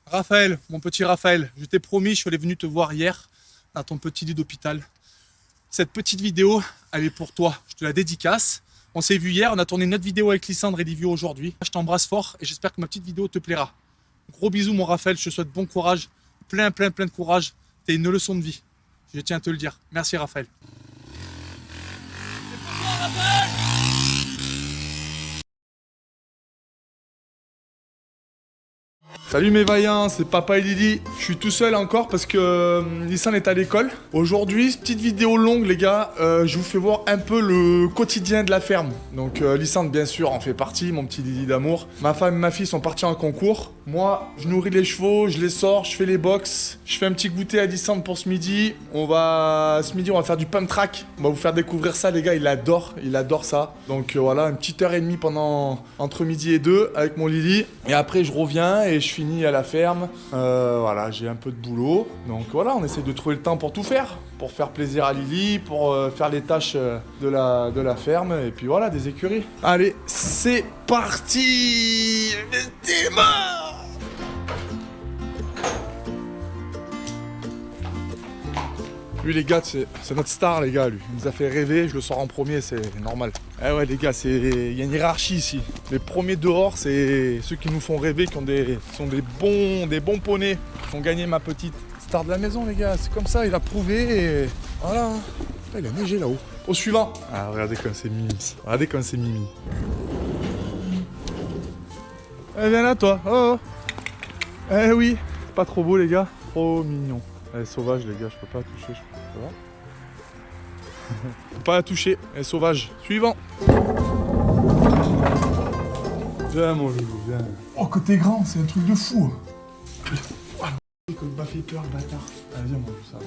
Raphaël, mon petit Raphaël, je t'ai promis, je suis venu te voir hier dans ton petit lit d'hôpital. Cette petite vidéo, elle est pour toi. Je te la dédicace. On s'est vu hier, on a tourné une autre vidéo avec Lysandre et Livio aujourd'hui. Je t'embrasse fort et j'espère que ma petite vidéo te plaira. Gros bisous mon Raphaël, je te souhaite bon courage, plein de courage. T'es une leçon de vie. Je tiens à te le dire. Merci Raphaël. Salut mes vaillants, c'est Papa et Lily. Je suis tout seul encore parce que Nissan est à l'école. Aujourd'hui, petite vidéo longue les gars, je vous fais voir un peu le quotidien de la ferme. Donc Nissan bien sûr en fait partie, mon petit Lily d'amour. Ma femme et ma fille sont partis en concours. Moi, je nourris les chevaux, je les sors, je fais les box. Je fais un petit goûter à Nissan pour ce midi. Ce midi, on va faire du pump track. On va vous faire découvrir ça les gars, il adore ça. Donc voilà, une petite heure et demie entre midi et 2 avec mon Lily. Et après, je reviens et je finis à la ferme. Voilà, j'ai un peu de boulot. Donc voilà, on essaie de trouver le temps pour tout faire. Pour faire plaisir à Lily, pour faire les tâches de la ferme. Et puis voilà, des écuries. Allez, c'est parti. Démarre. Lui les gars, c'est notre star les gars, lui. Il nous a fait rêver, je le sors en premier, c'est normal. Eh ouais les gars, il y a une hiérarchie ici. Les premiers dehors, c'est ceux qui nous font rêver, qui sont des bons poneys, qui font gagner ma petite star de la maison les gars. C'est comme ça, il a prouvé et voilà. Là, il a neigé là-haut. Au suivant. Ah regardez comme c'est mimi. Regardez comme c'est mimi. Eh viens là toi. Oh. Eh oui. Pas trop beau les gars. Trop mignon. Elle est sauvage les gars, je peux pas la toucher, je crois. Ça va. Faut pas la toucher, elle est sauvage. Suivant. Viens mon loulou, viens. Oh que t'es grand, c'est un truc de fou. Ah, il m'a fait peur le bâtard. Allez viens mon loulou, ça va.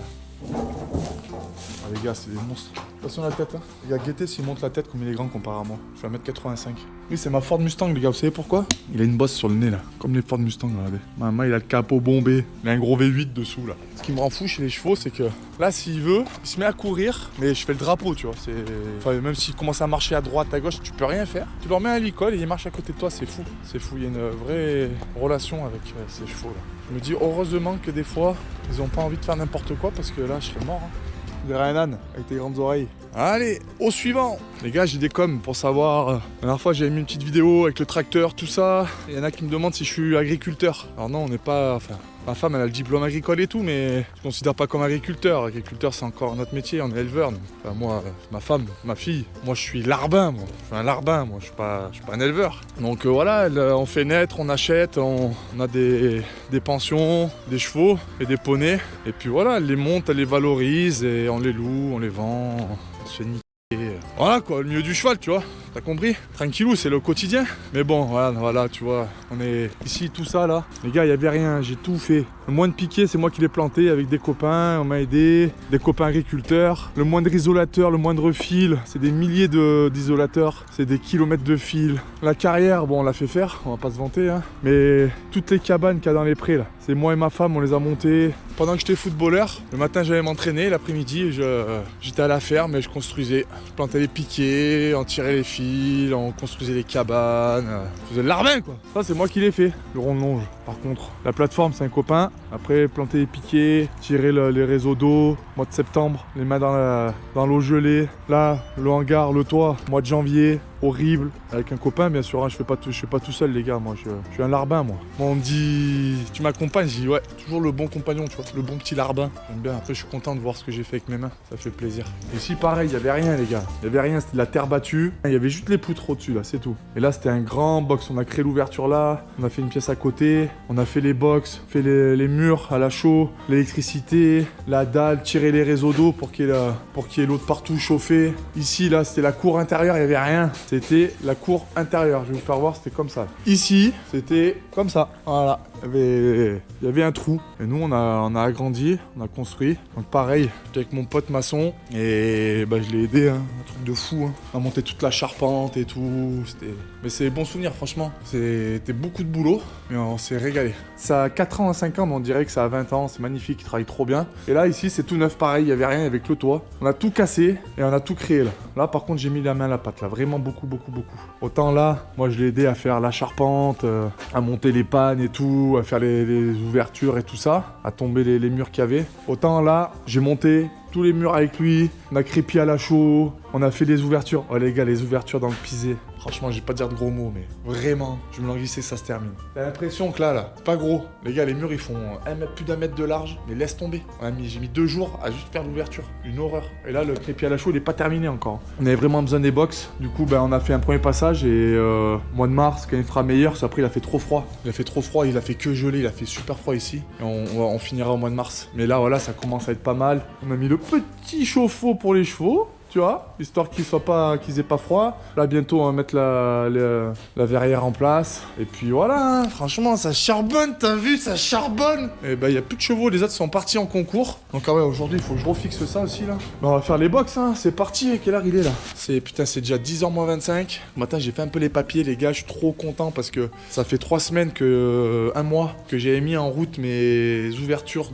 Ah les gars, c'est des monstres. Attention la tête hein. Les gars, guettez s'il monte la tête comme il est grand comparé à moi. Je fais 1m85. Oui, c'est ma Ford Mustang les gars, vous savez pourquoi? Il a une bosse sur le nez là, comme les Ford Mustang, regardez. Maman, il a le capot bombé, il a un gros V8 dessous là. Ce qui me rend fou chez les chevaux, c'est que là, s'il veut, il se met à courir, mais je fais le drapeau, tu vois. Enfin, même s'il commence à marcher à droite, à gauche, tu peux rien faire. Tu le remets à l'école et il marche à côté de toi, c'est fou. C'est fou, il y a une vraie relation avec ces chevaux là. Je me dis heureusement que des fois, ils ont pas envie de faire n'importe quoi parce que là, je serais mort. Hein. On dirait un âne avec tes grandes oreilles. Allez, au suivant. Les gars, j'ai des coms pour savoir. La dernière fois, j'avais mis une petite vidéo avec le tracteur, tout ça. Il y en a qui me demandent si je suis agriculteur. Alors non, on n'est pas... Enfin, ma femme, elle a le diplôme agricole et tout, mais je ne considère pas comme agriculteur. Agriculteur, c'est encore notre métier, on est éleveur. Enfin, moi, ma femme, ma fille, moi, je suis larbin, moi. Je suis un larbin, moi, je suis pas un éleveur. Donc voilà, on fait naître, on achète, on a des pensions, des chevaux et des poneys. Et puis voilà, elle les monte, elle les valorise et on les loue, on les vend. On se fait niquer. Voilà quoi, le milieu du cheval, tu vois. T'as compris? Tranquillou, c'est le quotidien. Mais bon, voilà, tu vois. On est ici, tout ça là. Les gars, il n'y avait rien, j'ai tout fait. Le moindre piquet, c'est moi qui l'ai planté avec des copains. On m'a aidé, des copains agriculteurs. Le moindre isolateur, le moindre fil. C'est des milliers d'isolateurs. C'est des kilomètres de fil. La carrière, bon, on l'a fait faire, on va pas se vanter. Hein. Mais toutes les cabanes qu'il y a dans les prés là, c'est moi et ma femme, on les a montées. Pendant que j'étais footballeur, le matin j'allais m'entraîner, l'après-midi j'étais à la ferme et je construisais. Je plantais les piquets, on tirait les fils, on construisait les cabanes, je faisais le larbin quoi. Ça c'est moi qui l'ai fait, le rond de longe. Par contre, la plateforme c'est un copain. Après planter les piquets, tirer les réseaux d'eau, mois de septembre, les mains dans l'eau gelée. Là, le hangar, le toit, mois de janvier. Horrible, avec un copain bien sûr, hein, je fais pas tout seul les gars, moi je suis un larbin moi. Moi on me dit, tu m'accompagnes, je dis ouais, toujours le bon compagnon tu vois, le bon petit larbin. J'aime bien, après je suis content de voir ce que j'ai fait avec mes mains, ça fait plaisir. Ici pareil, il y avait rien les gars, il y avait rien, c'était de la terre battue, il y avait juste les poutres au-dessus là, c'est tout. Et là c'était un grand box, on a créé l'ouverture là, on a fait une pièce à côté, on a fait les box, fait les murs à la chaux, l'électricité, la dalle, tirer les réseaux d'eau pour qu'il y ait l'eau de partout chauffée. Ici là c'était la cour intérieure, il y avait rien. C'était la cour intérieure, je vais vous faire voir, c'était comme ça. Ici, c'était comme ça, voilà. Il y avait un trou. Et nous, on a agrandi, on a construit. Donc pareil, j'étais avec mon pote maçon et bah, je l'ai aidé, hein, un truc de fou. Hein. On a monté toute la charpente et tout. Mais c'est bon souvenir, franchement. C'était beaucoup de boulot, mais on s'est régalé. Ça a 4 ans à 5 ans, mais on dirait que ça a 20 ans. C'est magnifique, il travaille trop bien. Et là, ici, c'est tout neuf pareil. Il n'y avait rien avec le toit. On a tout cassé et on a tout créé là. Là, par contre, j'ai mis la main à la pâte là. Vraiment beaucoup. Autant là, moi, je l'ai aidé à faire la charpente, à monter les pannes et tout, à faire les ouvertures et tout ça, à tomber les murs qu'il y avait. Autant là, j'ai monté tous les murs avec lui, on a crépi à la chaux, on a fait des ouvertures. Oh les gars, les ouvertures dans le pisé. Franchement, je vais pas dire de gros mots, mais vraiment, je me languissais, ça se termine. T'as l'impression que là, c'est pas gros. Les gars, les murs, ils font plus d'1 mètre de large, mais laisse tomber. J'ai mis 2 jours à juste faire l'ouverture. Une horreur. Et là, le crépi à la chaux, il est pas terminé encore. On avait vraiment besoin des box. Du coup, on a fait un premier passage et mois de mars, quand il fera meilleur, parce qu'après, il a fait trop froid. Il a fait que geler, il a fait super froid ici. Et on finira au mois de mars. Mais là, voilà, ça commence à être pas mal. On a mis le petit chauffe-eau pour les chevaux. Tu vois, histoire qu'ils aient pas froid. Là, bientôt, on va mettre la verrière en place. Et puis voilà, hein, franchement, ça charbonne, t'as vu, ça charbonne. Et il y a plus de chevaux, les autres sont partis en concours. Donc, ah ouais, aujourd'hui, il faut que je refixe ça aussi, là. On va faire les box, hein, c'est parti. Quelle heure il est, là? C'est déjà 10h moins 25. Ce matin, j'ai fait un peu les papiers, les gars, je suis trop content parce que ça fait 3 semaines un mois que j'avais mis en route mes ouvertures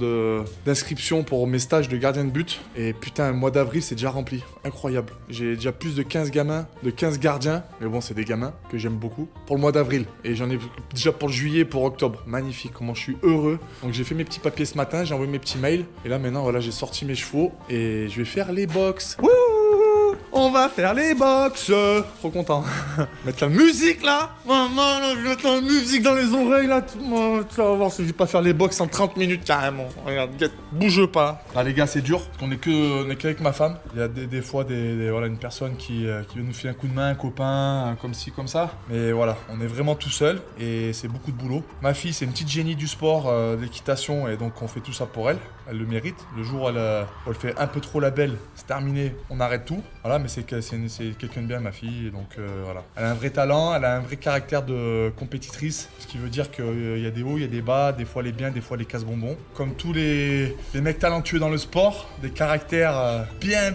d'inscription pour mes stages de gardien de but. Et putain, le mois d'avril, c'est déjà rempli. Incroyable. J'ai déjà plus de 15 gamins, de 15 gardiens, mais bon, c'est des gamins que j'aime beaucoup, pour le mois d'avril. Et j'en ai déjà pour le juillet, pour octobre. Magnifique, comment je suis heureux. Donc j'ai fait mes petits papiers ce matin, j'ai envoyé mes petits mails. Et là maintenant, voilà, j'ai sorti mes chevaux et je vais faire les box. Wouh! On va faire les box. Trop content. Mettre la musique là. Maman, là, je vais mettre la musique dans les oreilles là. Tu vas voir si je vais pas faire les box en 30 minutes carrément. Regarde, bouge pas. Là les gars, c'est dur parce qu'on est qu'avec ma femme. Il y a des fois voilà, une personne qui veut nous filer un coup de main, un copain, comme ci, comme ça. Mais voilà, on est vraiment tout seul et c'est beaucoup de boulot. Ma fille, c'est une petite génie du sport, d'équitation, et donc on fait tout ça pour elle. Elle le mérite. Le jour où elle fait un peu trop la belle, c'est terminé, on arrête tout. Voilà, mais c'est quelqu'un de bien, ma fille. Et donc voilà. Elle a un vrai talent, elle a un vrai caractère de compétitrice. Ce qui veut dire qu'il y a des hauts, il y a des bas, des fois les biens, des fois les casse-bonbons. Comme tous les mecs talentueux dans le sport, des caractères bien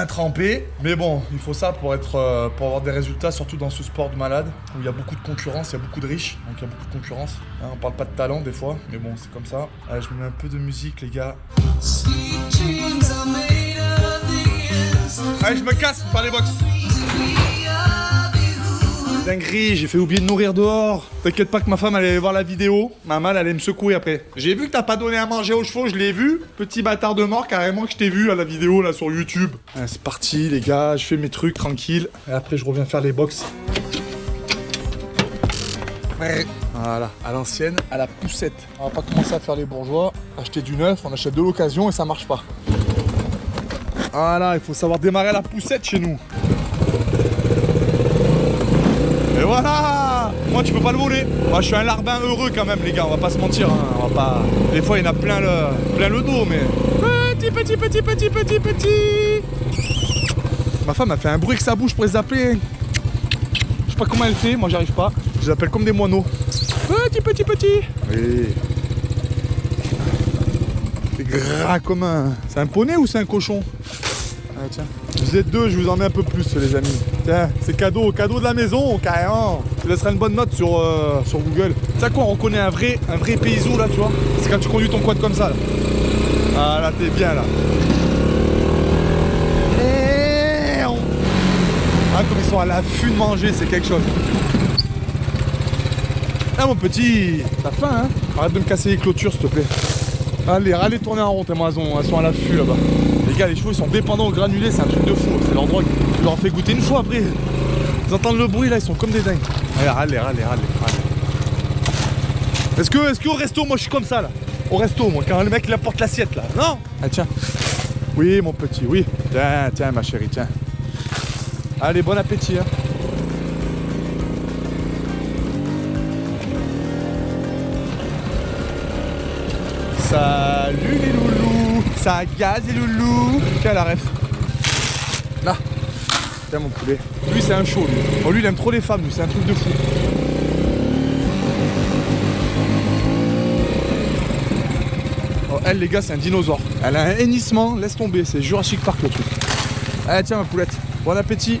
trempés. Mais bon, il faut ça pour avoir des résultats, surtout dans ce sport de malade, où il y a beaucoup de concurrence, il y a beaucoup de riches, donc il y a beaucoup de concurrence. Hein, on parle pas de talent des fois, mais bon, c'est comme ça. Allez, je me mets un peu de musique, les gars. Allez, je me casse, faire les box. Dinguerie, j'ai fait oublier de nourrir dehors. T'inquiète pas que ma femme allait voir la vidéo. Maman, elle allait me secouer après. J'ai vu que t'as pas donné à manger aux chevaux, je l'ai vu. Petit bâtard de mort, carrément, que je t'ai vu à la vidéo là sur YouTube. Allez, c'est parti, les gars, je fais mes trucs tranquille. Et après, je reviens faire les box. Ouais. Voilà, à l'ancienne, à la poussette. On va pas commencer à faire les bourgeois, acheter du neuf, on achète de l'occasion et ça marche pas. Voilà, il faut savoir démarrer à la poussette chez nous. Et voilà! Moi, tu peux pas le voler. Moi, je suis un larbin heureux quand même, les gars, on va pas se mentir. Hein. On va pas... Des fois, il y en a plein le dos, mais... Petit. Ma femme a fait un bruit avec sa bouche pour les appeler. Je sais pas comment elle fait, moi j'arrive pas. Je les appelle comme des moineaux. Petit. Oui. C'est gras comme un... C'est un poney ou c'est un cochon? Ah tiens. Vous êtes deux, je vous en mets un peu plus les amis. Tiens, c'est cadeau de la maison, carrément. Je laisserai une bonne note sur Google. Tu sais quoi, on reconnaît un vrai paysou là, tu vois. C'est quand tu conduis ton quad comme ça là. Ah là, t'es bien là. Ah, comme ils sont à l'affût de manger, c'est quelque chose. Ah mon petit, t'as faim hein? Arrête de me casser les clôtures s'il te plaît. Allez tourner en rond, tellement elles sont à l'affût là-bas. Les gars, les chevaux ils sont dépendants au granulé, c'est un truc de fou, c'est leur drogue. Je leur fais goûter une fois après. Ils entendent le bruit là, ils sont comme des dingues. Allez. Est-ce que au resto, moi je suis comme ça là? Au resto, moi, quand le mec il apporte l'assiette là, non? Ah tiens. Oui mon petit, oui. Tiens ma chérie, tiens. Allez, bon appétit hein. Salut les loulous. Ça gaz les loulous. Tiens la ref. Là. Tiens mon poulet. Lui c'est un show lui. Oh lui il aime trop les femmes lui, c'est un truc de fou. Oh elle les gars c'est un dinosaure. Elle a un hennissement, laisse tomber, c'est Jurassic Park le truc. Allez tiens ma poulette. Bon appétit.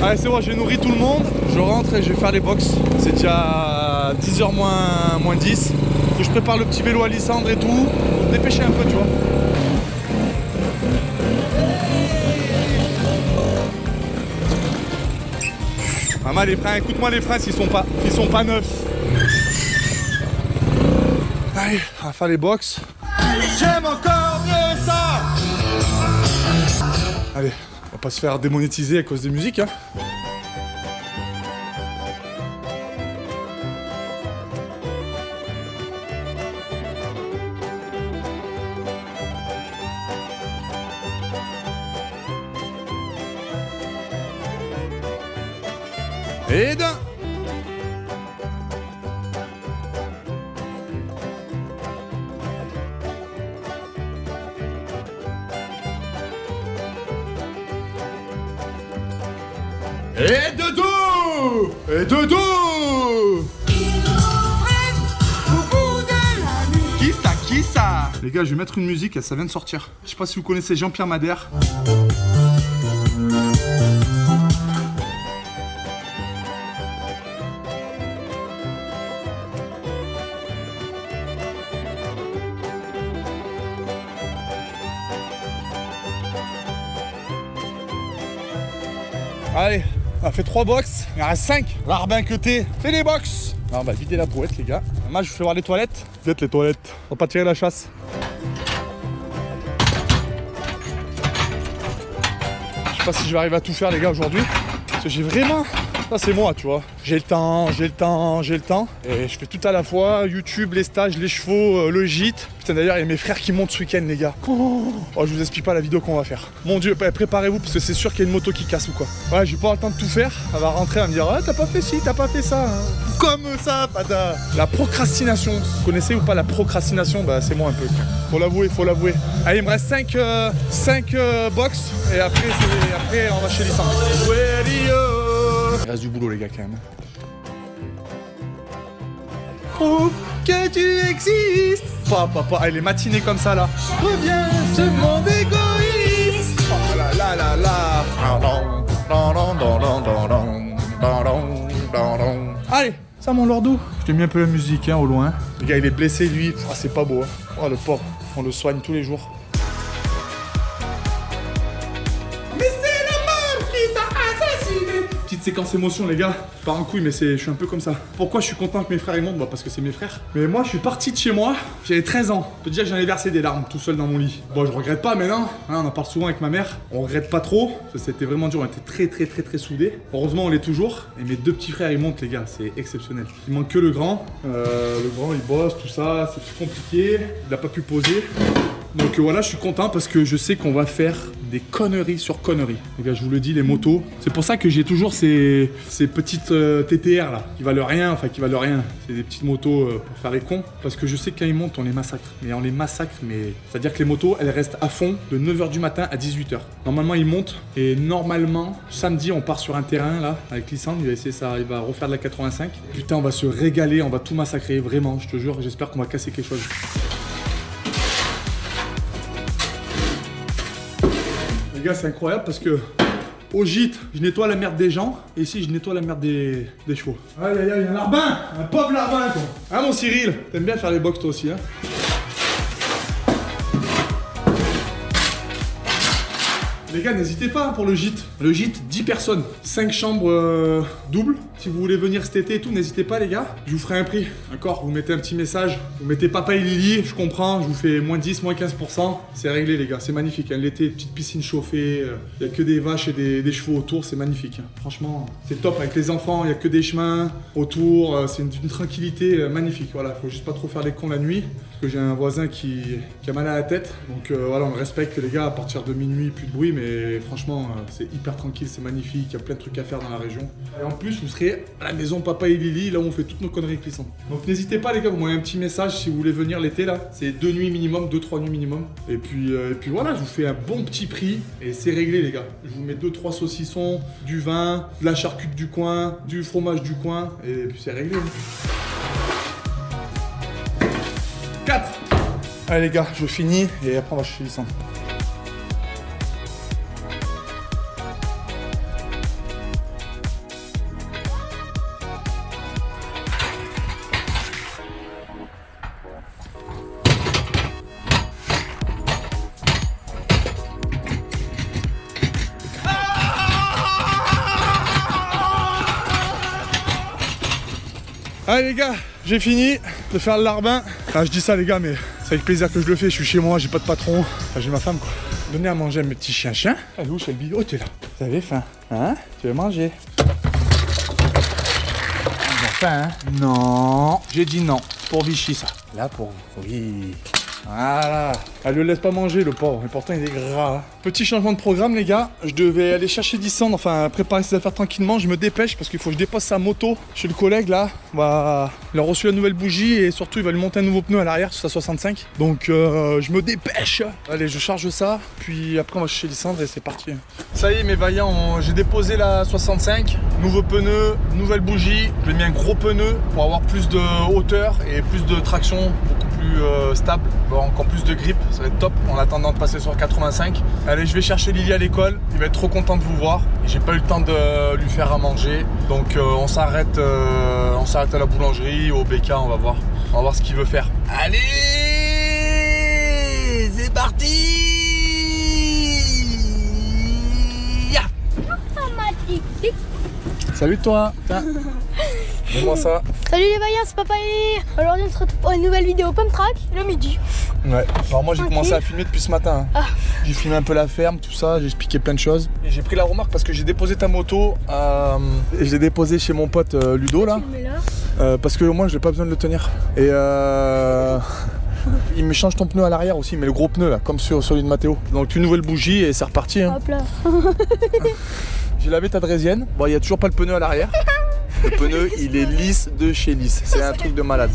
Allez, c'est bon, j'ai nourri tout le monde. Je rentre et je vais faire les box. C'est déjà 10h moins 10. Faut que je prépare le petit vélo à Lysandre et tout. Faut se dépêcher un peu, tu vois. Maman, les freins, écoute-moi les freins s'ils sont pas neufs. Allez, on va faire les box. J'aime encore mieux ça. Allez, on va pas se faire démonétiser à cause des musiques, hein. Et d'un. Et de dos. Et de dos. Qui ça? Les gars, je vais mettre une musique, ça vient de sortir. Je sais pas si vous connaissez Jean-Pierre Madère. Allez, on a fait 3 box, il en reste 5. Larbin que t'es, fais les box. Non, on va vider la brouette, les gars. Moi, je vous fais voir les toilettes. Vous êtes les toilettes, on va pas tirer la chasse. Je sais pas si je vais arriver à tout faire, les gars, aujourd'hui. Parce que j'ai vraiment... Ça, c'est moi, tu vois. J'ai le temps. Et je fais tout à la fois. YouTube, les stages, les chevaux, le gîte. Putain, d'ailleurs, il y a mes frères qui montent ce week-end, les gars. Oh, je vous explique pas la vidéo qu'on va faire. Mon Dieu, préparez-vous, parce que c'est sûr qu'il y a une moto qui casse ou quoi. Ouais, je vais pas avoir le temps de tout faire. Elle va rentrer, elle va me dire, ah, t'as pas fait ci, t'as pas fait ça. Hein. Comme ça, pada. La procrastination. Vous connaissez ou pas la procrastination? Bah, c'est moi un peu. Faut l'avouer. Allez, il me reste 5 box. Et après, on va chez Lysandre. Il reste du boulot, les gars, quand même. Oh, que tu existes. Papa, allez, les matinées comme ça, là. Reviens, ce monde égoïste. Oh là là là là. Allez, ça, mon lordo. Je t'ai mis un peu la musique, hein, au loin. Le gars, il est blessé, lui. Oh, c'est pas beau, hein. Oh, le pauvre. On le soigne tous les jours. Petite séquence émotion, les gars. Je pars en couille, mais je suis un peu comme ça. Pourquoi je suis content que mes frères ils montent? Bah, parce que c'est mes frères. Mais moi, je suis parti de chez moi. J'avais 13 ans. Je peux te dire que j'en ai versé des larmes tout seul dans mon lit. Bon, je regrette pas maintenant. Hein, on en parle souvent avec ma mère. On regrette pas trop. C'était vraiment dur. On était très soudés. Heureusement, on l'est toujours. Et mes 2 petits frères, ils montent, les gars. C'est exceptionnel. Il manque que le grand. Le grand, il bosse, tout ça. C'est plus compliqué. Il n'a pas pu poser. Donc voilà, je suis content parce que je sais qu'on va faire des conneries sur conneries. Les gars, je vous le dis, les motos. C'est pour ça que j'ai toujours ces petites TTR là, qui valent rien. C'est des petites motos pour faire les cons. Parce que je sais que quand ils montent, on les massacre. Mais on les massacre, c'est-à-dire que les motos, elles restent à fond de 9h du matin à 18h. Normalement, ils montent. Et normalement, samedi, on part sur un terrain là, avec Lysandre. Il va essayer ça, il va refaire de la 85. Putain, on va se régaler, on va tout massacrer. Vraiment, je te jure, j'espère qu'on va casser quelque chose. Les gars, c'est incroyable parce que au gîte, je nettoie la merde des gens et ici, je nettoie la merde des chevaux. Aïe, il y a un larbin, un pauvre larbin, quoi. Hein, mon Cyril, t'aimes bien faire les box toi aussi, hein? Les gars, n'hésitez pas pour le gîte. Le gîte, 10 personnes, 5 chambres doubles. Si vous voulez venir cet été et tout, n'hésitez pas, les gars. Je vous ferai un prix. D'accord? Vous mettez un petit message. Vous mettez papa et Lily, je comprends. Je vous fais moins 10, moins 15%. C'est réglé, les gars. C'est magnifique. Hein. L'été, petite piscine chauffée. Il n'y a que des vaches et des chevaux autour. C'est magnifique. Hein. Franchement, c'est top. Avec les enfants, il n'y a que des chemins autour. C'est une tranquillité magnifique. Voilà, faut juste pas trop faire les cons la nuit. Parce que j'ai un voisin qui a mal à la tête. Donc voilà, on le respecte, les gars. À partir de minuit, plus de bruit. Mais franchement, c'est hyper tranquille. C'est magnifique. Il y a plein de trucs à faire dans la région. Et en plus, vous serez à la maison papa et Lily, là où on fait toutes nos conneries clissantes. Donc n'hésitez pas, les gars, vous m'envoyez un petit message si vous voulez venir l'été là. C'est 2 nuits minimum, 2-3 nuits minimum. Et puis voilà, je vous fais un bon petit prix et c'est réglé, les gars. Je vous mets 2-3 saucissons, du vin, de la charcute du coin, du fromage du coin et puis c'est réglé. 4. Allez les gars, je finis et après on va chez Lysandre. Allez les gars, j'ai fini de faire le larbin. Ah, je dis ça les gars, mais c'est avec plaisir que je le fais. Je suis chez moi, j'ai pas de patron. Enfin, j'ai ma femme quoi. Donnez à manger à mes petits chiens. Elle est où Shelby? Oh, tu es là. Vous avez faim? Hein? Tu veux manger? Hein? Non, j'ai dit non. Pour Vichy, ça. Là, pour vous. Oui. Voilà. Elle le laisse pas manger, le porc. Et pourtant, il est gras. Petit changement de programme, les gars. Je devais aller chercher Dissandre, enfin, préparer ses affaires tranquillement. Je me dépêche parce qu'il faut que je dépose sa moto chez le collègue, là. Il a reçu la nouvelle bougie et surtout, il va lui monter un nouveau pneu à l'arrière sur sa 65. Donc, je me dépêche. Allez, je charge ça. Puis après, on va chercher Dissandre et c'est parti. Ça y est, mes vaillants, j'ai déposé la 65. Nouveau pneu, nouvelle bougie. Je lui ai mis un gros pneu pour avoir plus de hauteur et plus de traction, beaucoup plus stable, avoir encore plus de grip. Ça va être top en attendant de passer sur 85. Allez, je vais chercher Lily à l'école. Il va être trop content de vous voir. J'ai pas eu le temps de lui faire à manger. Donc on s'arrête à la boulangerie, au BK, on va voir. On va voir ce qu'il veut faire. Allez, c'est parti. Salut toi. Tiens. Dis-moi ça. Salut les vaillants, c'est Papa Eli. Aujourd'hui on se retrouve pour une nouvelle vidéo Pump Track le midi. Ouais, alors moi j'ai commencé à filmer depuis ce matin. Ah. J'ai filmé un peu la ferme, tout ça, j'ai expliqué plein de choses. Et j'ai pris la remarque parce que j'ai déposé ta moto et je l'ai déposé chez mon pote Ludo là. Parce que moi j'ai pas besoin de le tenir. Et il me change ton pneu à l'arrière aussi, mais le gros pneu là, comme sur celui de Mathéo. Donc une nouvelle bougie et c'est reparti. Hein. Hop là. J'ai lavé ta draisienne. Bon, il n'y a toujours pas le pneu à l'arrière. Le pneu, il est lisse de chez lisse. C'est un truc de malade.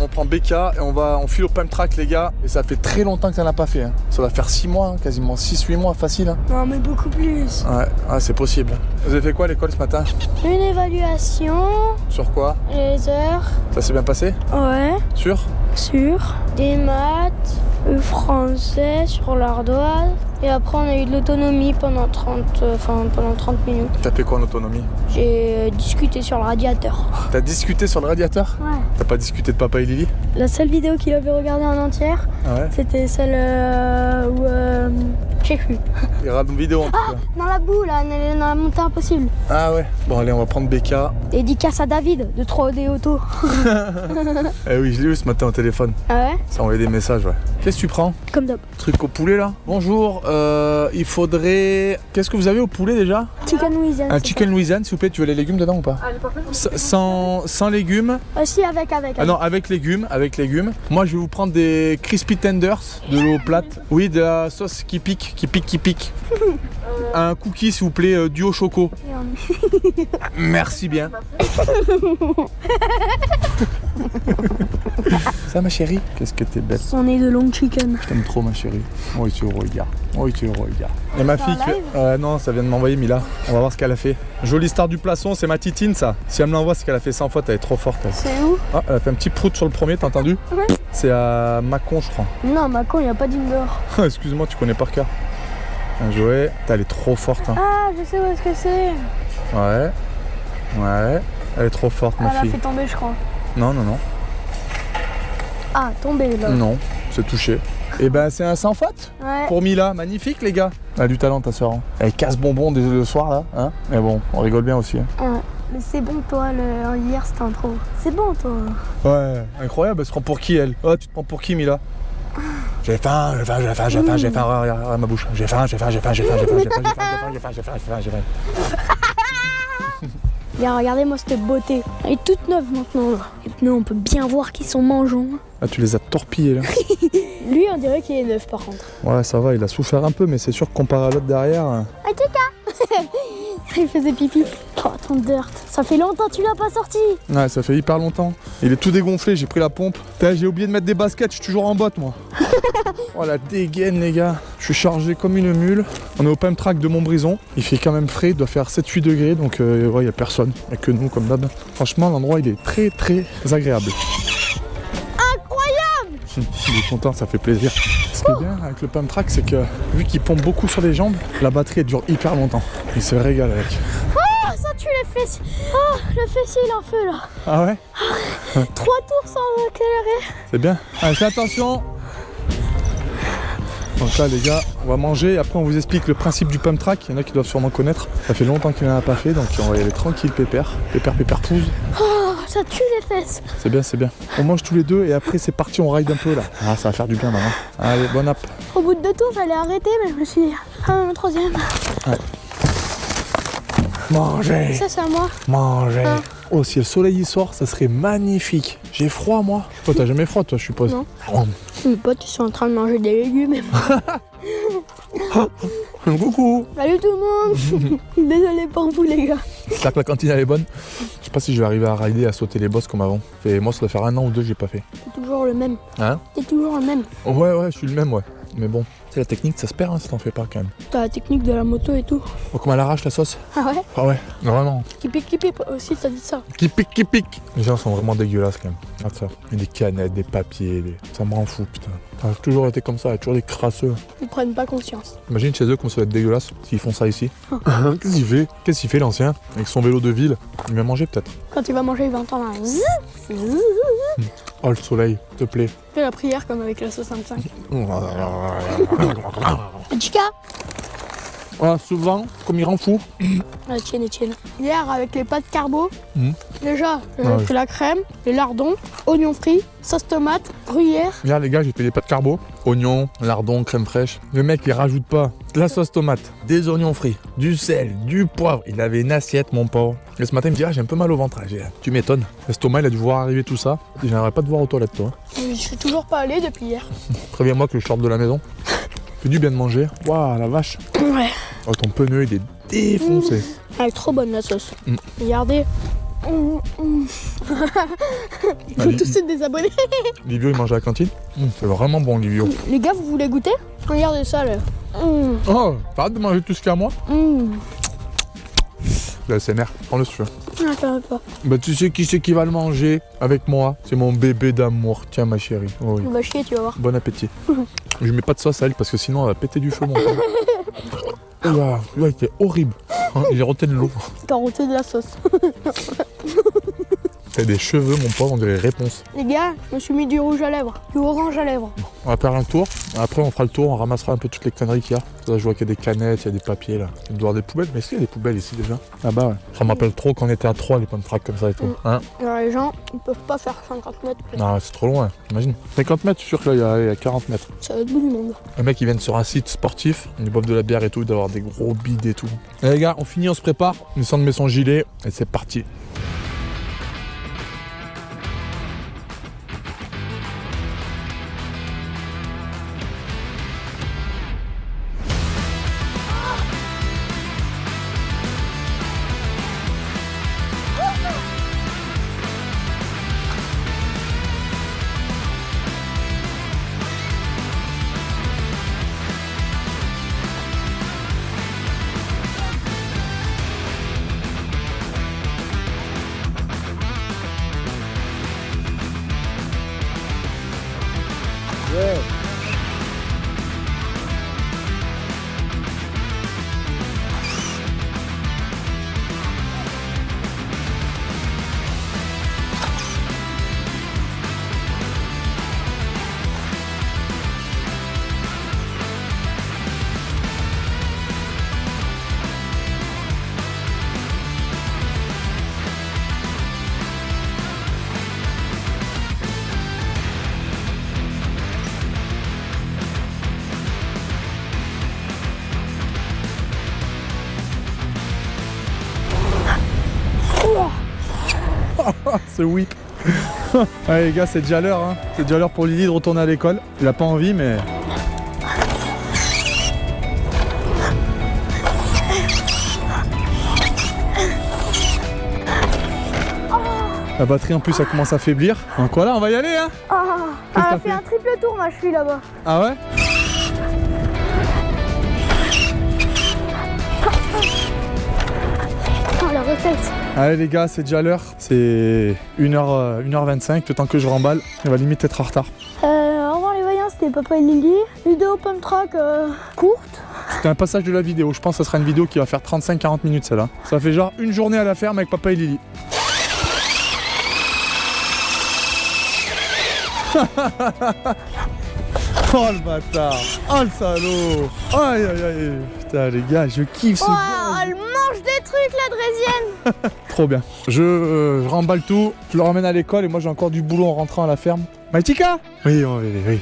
On prend BK et on file au Pump Track, les gars. Et ça fait très longtemps que ça n'a pas fait. Hein. Ça va faire 6 mois, hein, quasiment 6-8 mois, facile. Hein. Non, mais beaucoup plus. Ouais, c'est possible. Vous avez fait quoi à l'école ce matin? Une évaluation. Sur quoi? Les heures. Ça s'est bien passé? Ouais. Sur des maths, le français sur l'ardoise. Et après, on a eu de l'autonomie pendant 30 minutes. T'as fait quoi en autonomie? J'ai discuté sur le radiateur. T'as discuté sur le radiateur? Ouais. T'as pas discuté de Papa et Lily? La seule vidéo qu'il avait regardée en entière, c'était celle où... je sais plus. Il y aura une vidéo en tout cas. Dans la boue, là, dans la montée impossible. Ah ouais. Bon allez, on va prendre BK. Dédicace à David de 3D Auto. Eh oui, je l'ai eu ce matin au téléphone. Ah ouais? Ça a envoyé des messages, ouais. Qu'est-ce que tu prends? Comme d'hab. Truc au poulet là. Bonjour, il faudrait... Qu'est-ce que vous avez au poulet déjà? Chicken Louisiane. Un chicken Louisiane, s'il vous plaît. Tu veux les légumes dedans ou pas? Sans légumes. Aussi avec. Ah non, avec légumes. Moi, je vais vous prendre des crispy tenders, de l'eau plate. Oui, de la sauce qui pique. Un cookie, s'il vous plaît, duo choco. Merci bien. Ça, ma chérie? Qu'est-ce que t'es bête. On est de long chicken. Je t'aime trop, ma chérie. Oui, tu regardes. Et ma fille non, ça vient de m'envoyer Mila. On va voir ce qu'elle a fait. Jolie star du poisson, c'est ma titine, ça. Si elle me l'envoie, c'est qu'elle a fait 100 fois, elle est trop forte. Elle. C'est où? Ah, elle a fait un petit prout sur le premier, t'as entendu? Ouais. C'est à Mâcon, je crois. Non, Mâcon, il n'y a pas d'indoor. Excuse-moi, tu connais par cœur. Bien joué. Elle est trop forte. Hein. Ah, je sais où est-ce que c'est. Ouais. Elle est trop forte, ma fille. Elle a fait tomber, je crois. Non. Ah, tomber là. Non, c'est touché. Et ben c'est un sans faute pour Mila, magnifique les gars. Elle a du talent ta soeur. Hein. Elle casse bonbon le soir là, hein. Mais bon, on rigole bien aussi. Hein. Mais c'est bon toi, hier c'était un trop. C'est bon toi. Ouais, incroyable, elle se prend pour qui elle? Oh, tu te prends pour qui Mila? J'ai faim, regarde ma bouche. J'ai faim. Bien, regardez moi cette beauté. Elle est toute neuve maintenant là. Les pneus, on peut bien voir qu'ils sont mangeants. Ah, tu les as torpillés là. Lui, on dirait qu'il est neuf par contre. Ouais, ça va, il a souffert un peu, mais c'est sûr que comparé à l'autre derrière... Ah, Tika. Il faisait pipi. Oh, ton dirt. Ça fait longtemps que tu l'as pas sorti. Ouais, ça fait hyper longtemps. Il est tout dégonflé, j'ai pris la pompe. J'ai oublié de mettre des baskets, je suis toujours en botte moi. Oh la dégaine les gars. Je suis chargé comme une mule. On est au Pump Track de Montbrison. Il fait quand même frais, il doit faire 7-8 degrés, donc ouais, il n'y a personne. Il n'y a que nous comme d'hab. Franchement, l'endroit il est très agréable. Il est content, ça fait plaisir. Ce qui est bien avec le Pump Track, c'est que vu qu'il pompe beaucoup sur les jambes, la batterie elle dure hyper longtemps. Il se régale avec. Oh, ça tue les fessiers. Oh, le fessier il est en feu là. Ah ouais? 3 tours sans accélérer. C'est bien. Allez, fais attention. Donc là les gars, on va manger et après on vous explique le principe du Pump Track. Il y en a qui doivent sûrement connaître. Ça fait longtemps qu'il n'en a pas fait, donc on va y aller tranquille, pépère pouze. Oh, ça tue les fesses. C'est bien, c'est bien. On mange tous les deux et après c'est parti, on ride un peu là. Ah, ça va faire du bien maintenant. Allez, bon app. Au bout de 2 tours, j'allais arrêter, mais je me suis dit, un troisième. Ouais. Manger. Ça, c'est à moi. Manger. Ah. Oh, si le soleil y sort, ça serait magnifique. J'ai froid, moi. Toi, t'as jamais froid, toi, je suppose. Non. Mes potes, ils sont en train de manger des légumes. Coucou. Salut tout le monde. Désolé pour vous, les gars. J'espère que la cantine, elle est bonne. Je sais pas si je vais arriver à rider, à sauter les bosses comme avant. Et moi, ça doit faire 1 an ou 2 que j'ai pas fait. T'es toujours le même. Hein? T'es toujours le même. Ouais, je suis le même, ouais. Mais bon, c'est la technique, ça se perd, hein, si t'en fais pas quand même. T'as la technique de la moto et tout. Oh, comme elle arrache la sauce. Ah ouais? Ah ouais, vraiment. Qui pique aussi, t'as dit ça. Qui pique. Les gens sont vraiment dégueulasses quand même. Regarde ça. Il y a des canettes, des papiers, ça me rend fou, putain. Ça a toujours été comme ça, il y a toujours des crasseux. Ils prennent pas conscience. Imagine chez eux comme ça doit être dégueulasse s'ils font ça ici. Qu'est-ce qu'il fait l'ancien? Avec son vélo de ville. Il va manger peut-être. Quand il va manger, il va entendre un zzz. Oh le soleil, s'il te plaît. Fais la prière comme avec la 65. Chica. Ah, souvent, comme il rend fou. La tienne. Hier, avec les pâtes carbo, déjà, j'ai Ah oui. pris la crème, les lardons, oignons frits, sauce tomate, gruyère. Regarde les gars, j'ai fait des pâtes carbo, oignons, lardons, crème fraîche. Le mec il rajoute pas de la sauce tomate, des oignons frits, du sel, du poivre. Il avait une assiette mon pauvre. Et ce matin il me dit j'ai un peu mal au ventre. Tu m'étonnes. L'estomac il a dû voir arriver tout ça. Et j'aimerais pas te voir aux toilettes toi. Je suis toujours pas allée depuis hier. Préviens-moi que je sorte de la maison. Fais du bien de manger. Waouh la vache. Ouais. Oh ton pneu il est défoncé. Elle est trop bonne la sauce. Regardez. Il faut tous se désabonner. Livio il mange à la cantine. C'est vraiment bon Livio. Les gars, vous voulez goûter? Regardez ça là. Oh, t'arrêtes de manger tout ce qu'il y a à moi. La SMR, prends-le si tu veux. Non, ça va pas. Bah tu sais qui c'est qui va le manger avec moi? C'est mon bébé d'amour. Tiens ma chérie. Oh, oui. On va chier, tu vas voir. Bon appétit. Je mets pas de sauce à elle parce que sinon elle va péter du feu mon frère. Oh là, il était horrible. Hein, il est roté de l'eau. Carotter de la sauce. T'as des cheveux mon pauvre, on dirait réponse. Les gars, je me suis mis du rouge à lèvres, du orange à lèvres. On va faire un tour. Après on fera le tour, on ramassera un peu toutes les conneries qu'il y a. Là je vois qu'il y a des canettes, il y a des papiers là. Il doit y avoir des poubelles, mais est-ce qu'il y a des poubelles ici déjà? Ah bah ouais. Ça me rappelle trop quand on était à 3 les pommes de trac comme ça et tout. Hein? Alors les gens, ils peuvent pas faire 50 mètres. Non c'est trop loin, j'imagine. 50 mètres, je suis sûr que là il y a 40 mètres. Ça va être bout du monde. Les mecs ils viennent sur un site sportif, ils boivent de la bière et tout, ils doivent avoir des gros bides et tout. Et les gars, on finit, on se prépare, Nissan met son gilet et c'est parti. Ouais. Ce whip. Allez les gars, c'est déjà l'heure, hein. C'est déjà l'heure pour Lily de retourner à l'école. Il a pas envie, mais... La batterie en plus, ça commence à faiblir. Donc voilà, on va y aller, hein. Elle a fait un triple tour, ma cheville là-bas. Ah ouais? Oh, la recette. Allez les gars, c'est déjà l'heure. C'est 1h25, le temps que je remballe. On va limite être en retard. Au revoir les voyants, c'était Papa et Lily. Vidéo pump track courte. C'était un passage de la vidéo. Je pense que ça sera une vidéo qui va faire 35-40 minutes celle-là. Ça fait genre une journée à la ferme avec Papa et Lily. Oh le bâtard. Oh le salaud. Aïe aïe aïe. Putain les gars, je kiffe ce Elle mange des trucs la Drésienne. trop bien. Je remballe tout, je le ramène à l'école et moi j'ai encore du boulot en rentrant à la ferme. Maïtika? Oui, mon bébé, oui.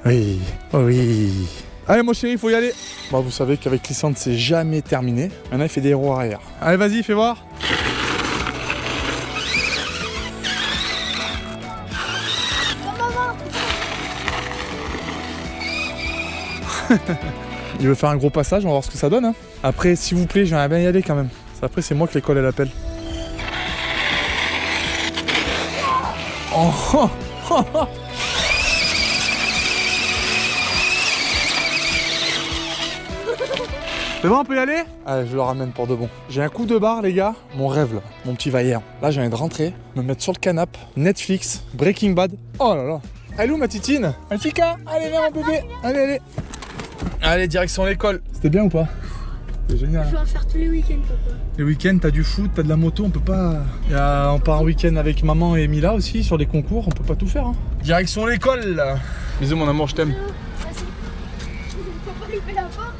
Oui, oui. Allez mon chéri, il faut y aller. Bon, vous savez qu'avec Lysandre c'est jamais terminé. Maintenant il fait des roues arrière. Allez vas-y, fais voir. Il veut faire un gros passage, on va voir ce que ça donne. Hein. Après, s'il vous plaît, j'aimerais bien y aller quand même. Après, c'est moi que l'école elle appelle. Oh, oh, oh, oh. C'est bon, on peut y aller? Allez, je le ramène pour de bon. J'ai un coup de barre, les gars. Mon rêve, là. Mon petit vailleur. Là, j'ai envie de rentrer, me mettre sur le canapé, Netflix, Breaking Bad. Oh là là. Elle est où, ma titine? Maltika, allez, viens, mon bébé. Allez, allez. Allez, direction l'école. C'était bien ou pas? C'est génial. Je vais en faire tous les week-ends, papa. Les week-ends, t'as du foot, t'as de la moto, on peut pas... On part en week-end avec maman et Mila aussi, sur les concours, on peut pas tout faire. Hein. Direction l'école, là. Bisous, mon amour, je t'aime. Faut pas louper la porte.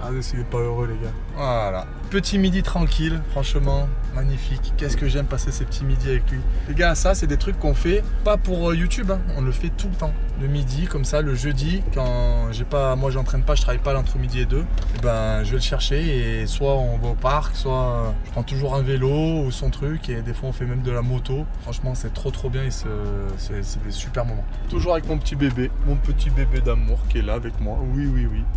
Regardez s'il est pas heureux, les gars. Voilà. Petit midi tranquille, franchement, magnifique. Qu'est-ce que j'aime passer ces petits midis avec lui. Les gars, ça, c'est des trucs qu'on fait, pas pour YouTube, hein. On le fait tout le temps. Le midi, comme ça, le jeudi, quand j'ai pas, moi j'entraîne pas, je travaille pas entre midi et 2, et ben je vais le chercher et soit on va au parc, soit je prends toujours un vélo ou son truc et des fois on fait même de la moto. Franchement, c'est trop bien et c'est des super moments. Toujours avec mon petit bébé d'amour qui est là avec moi. Oui.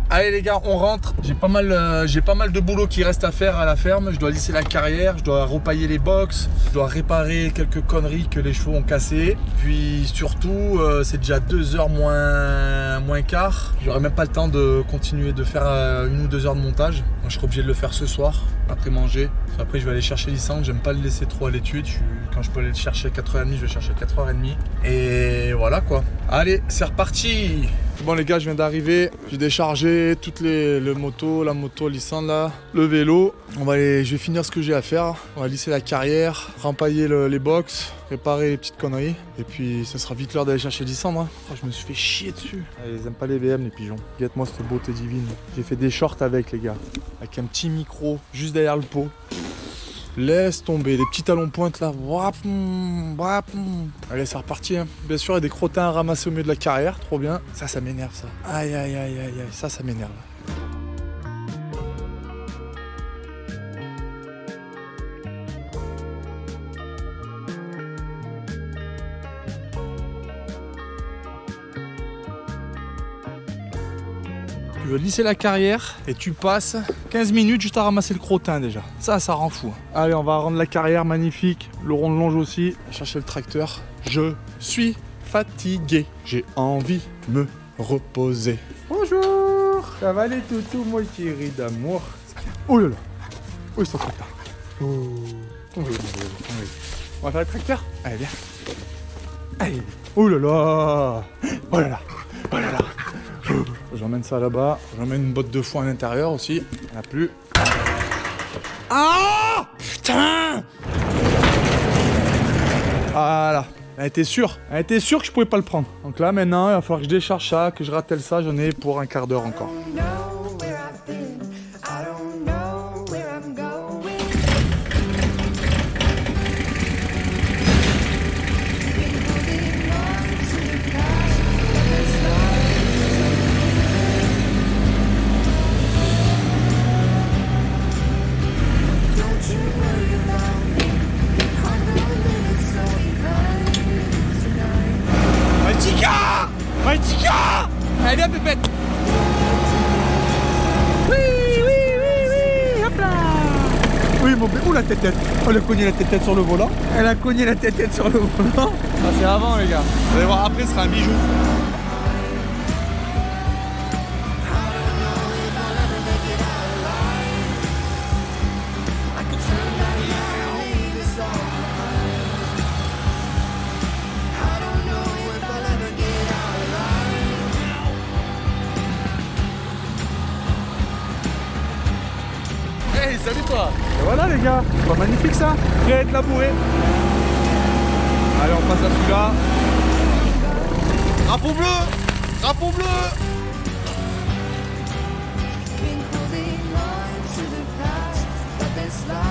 Allez les gars, on rentre. J'ai pas mal de boulot qui reste à faire à la ferme. Je dois lisser la carrière, je dois repailler les box, je dois réparer quelques conneries que les chevaux ont cassées. Puis surtout, c'est déjà 2h moins quart. J'aurai même pas le temps de continuer de faire 1 ou 2 heures de montage. Moi, je serai obligé de le faire ce soir, après manger. Après, je vais aller chercher Lysandre. J'aime pas le laisser trop à l'étude. Quand je peux aller le chercher à 4h30, je vais chercher à 4h30. Et voilà quoi. Allez, c'est reparti. Bon les gars, je viens d'arriver. J'ai déchargé toutes la moto, Lysandre là, le vélo. Je vais finir ce que j'ai à faire. On va lisser la carrière, rempailler les box, réparer les petites conneries. Et puis ça sera vite l'heure d'aller chercher Lysandre. Hein. Oh, je me suis fait chier dessus. Ils aiment pas les VM les pigeons. Regarde-moi cette beauté divine. J'ai fait des shorts avec les gars. Avec un petit micro juste derrière le pot. Laisse tomber, les petits talons pointe là. Allez, c'est reparti. Hein. Bien sûr, il y a des crottins à ramasser au milieu de la carrière. Trop bien. Ça m'énerve ça. Aïe. Ça m'énerve. Tu veux lisser la carrière et tu passes 15 minutes juste à ramasser le crottin déjà. Ça rend fou. Allez, on va rendre la carrière magnifique. Le rond de longe aussi. On va chercher le tracteur. Je suis fatigué. J'ai envie de me reposer. Bonjour. Ça va les toutous, mon chéri d'amour. Oh là là. Où est son tracteur? Oh. On va faire le tracteur? Allez, viens. Allez. Oh là là. Oh là là. Oh là là. J'emmène ça là-bas, j'emmène une botte de foin à l'intérieur aussi, il n'y en a plus. Ah putain. Voilà, elle était sûre que je pouvais pas le prendre. Donc là maintenant, il va falloir que je décharge ça, que je rattelle ça, j'en ai pour un quart d'heure encore. Maltika! Allez viens pépette! Oui, hop là! Oui mon bébé, ouh la tête-tête! Oh, elle a cogné la tête-tête sur le volant. Elle a cogné la tête-tête sur le volant. Ah c'est avant les gars. Vous allez voir après ce sera un bijou. Hey, salut toi! Et voilà les gars, c'est pas magnifique ça? Prêt à être labouré. Allez, on passe à celui-là. Drapeau bleu! Drapeau bleu! Been holding on to the past, but this life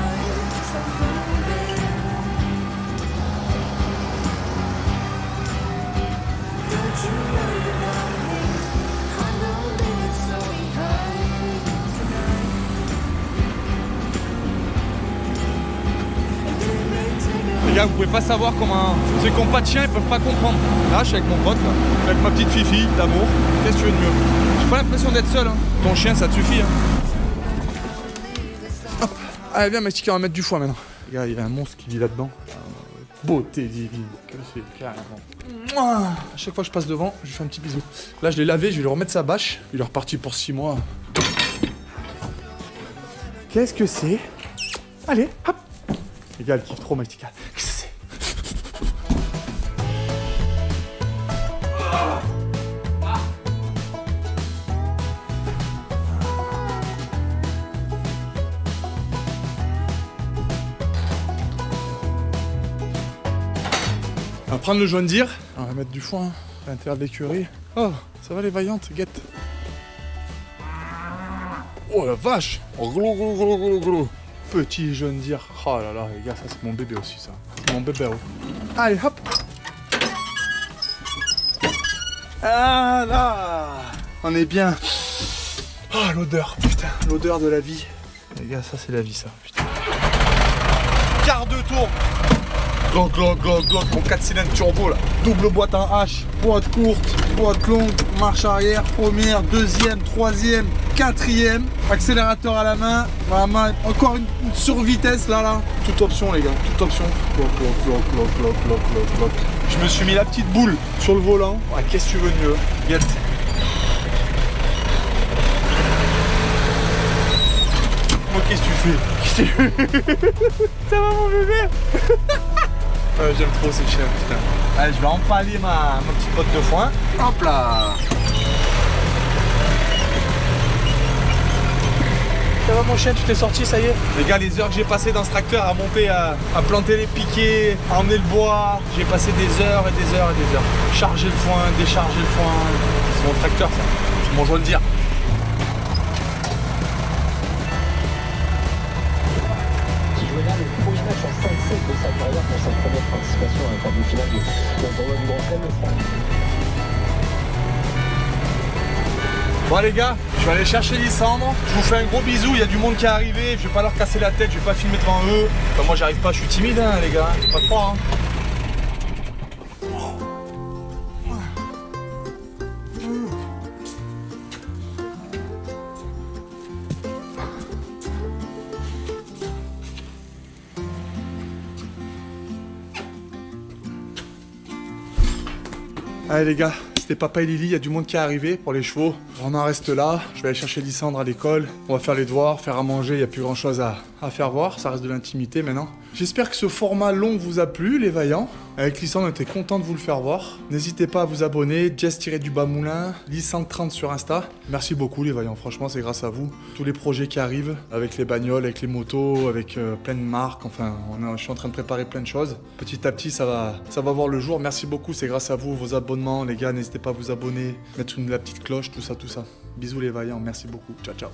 gars, vous pouvez pas savoir comment... Ceux qui n'ont pas de chien, ils peuvent pas comprendre. Là, je suis avec mon pote, là, avec ma petite Fifi d'amour. Qu'est-ce que tu veux de mieux? J'ai pas l'impression d'être seul, hein. Ton chien, ça te suffit, hein. Hop. Allez, viens, Mastica, on va mettre du foie maintenant. Les gars, il y a un monstre qui vit là-dedans. Beauté divine, que c'est carrément. Mouah. À chaque fois que je passe devant, je lui fais un petit bisou. Là, je l'ai lavé, je vais lui remettre sa bâche. Il est reparti pour 6 mois. Qu'est-ce que c'est? Allez, hop. Les gars, elle kiffe trop Mastica. Qu'est-ce que c'est? On va prendre le jaune dire. On va mettre du foin à l'intérieur de l'écurie. Oh, ça va les vaillantes, guette. Oh la vache! Oh, gros. Petit jaune dire. Oh là là, les gars, ça c'est mon bébé aussi, ça. C'est mon bébé. Oh. Allez, hop! Ah là! On est bien. Oh, l'odeur, putain, l'odeur de la vie. Les gars, ça c'est la vie, ça, putain. Quart de tour! Glock, mon 4 cylindres turbo là. Double boîte en H, boîte courte, boîte longue, marche arrière, première, deuxième, troisième, quatrième. Accélérateur à la main, encore une survitesse là. Toute option les gars, toute option. Glock. Je me suis mis la petite boule sur le volant. Ouais, qu'est-ce que tu veux de mieux? Get. Moi qu'est-ce que tu fais? Ça va mon bébé? J'aime trop ces chiens, putain. Allez, je vais empaler ma petite botte de foin. Hop là. Ça va mon chien, tu t'es sorti, ça y est? Les gars, les heures que j'ai passées dans ce tracteur à monter, à planter les piquets, à emmener le bois, j'ai passé des heures et des heures. Charger le foin, décharger le foin. C'est mon tracteur ça. C'est mon joint de dire. Sur 5-7 de sa carrière pour sa première participation à un quart de finale d'un tournoi du Grand Chelem. Bon les gars, je vais aller chercher Lysandre. Je vous fais un gros bisou, il y a du monde qui est arrivé. Je vais pas leur casser la tête, je vais pas filmer devant eux. Enfin, moi j'arrive pas, je suis timide hein, les gars, pas de croire. Hein. Allez les gars, c'était Papa et Lily, il y a du monde qui est arrivé pour les chevaux. On en reste là, je vais aller chercher Lysandre à l'école. On va faire les devoirs, faire à manger, il n'y a plus grand chose à faire voir, ça reste de l'intimité maintenant. J'espère que ce format long vous a plu les vaillants. Avec Lysandre, on était content de vous le faire voir. N'hésitez pas à vous abonner, Jess-du-bas-moulin, Lysandre30 sur Insta. Merci beaucoup les vaillants, franchement c'est grâce à vous. Tous les projets qui arrivent, avec les bagnoles, avec les motos, avec plein de marques, enfin je suis en train de préparer plein de choses. Petit à petit ça va voir le jour, merci beaucoup, c'est grâce à vous, vos abonnements les gars, n'hésitez pas à vous abonner, mettre la petite cloche, tout ça. Bisous les vaillants, merci beaucoup, ciao.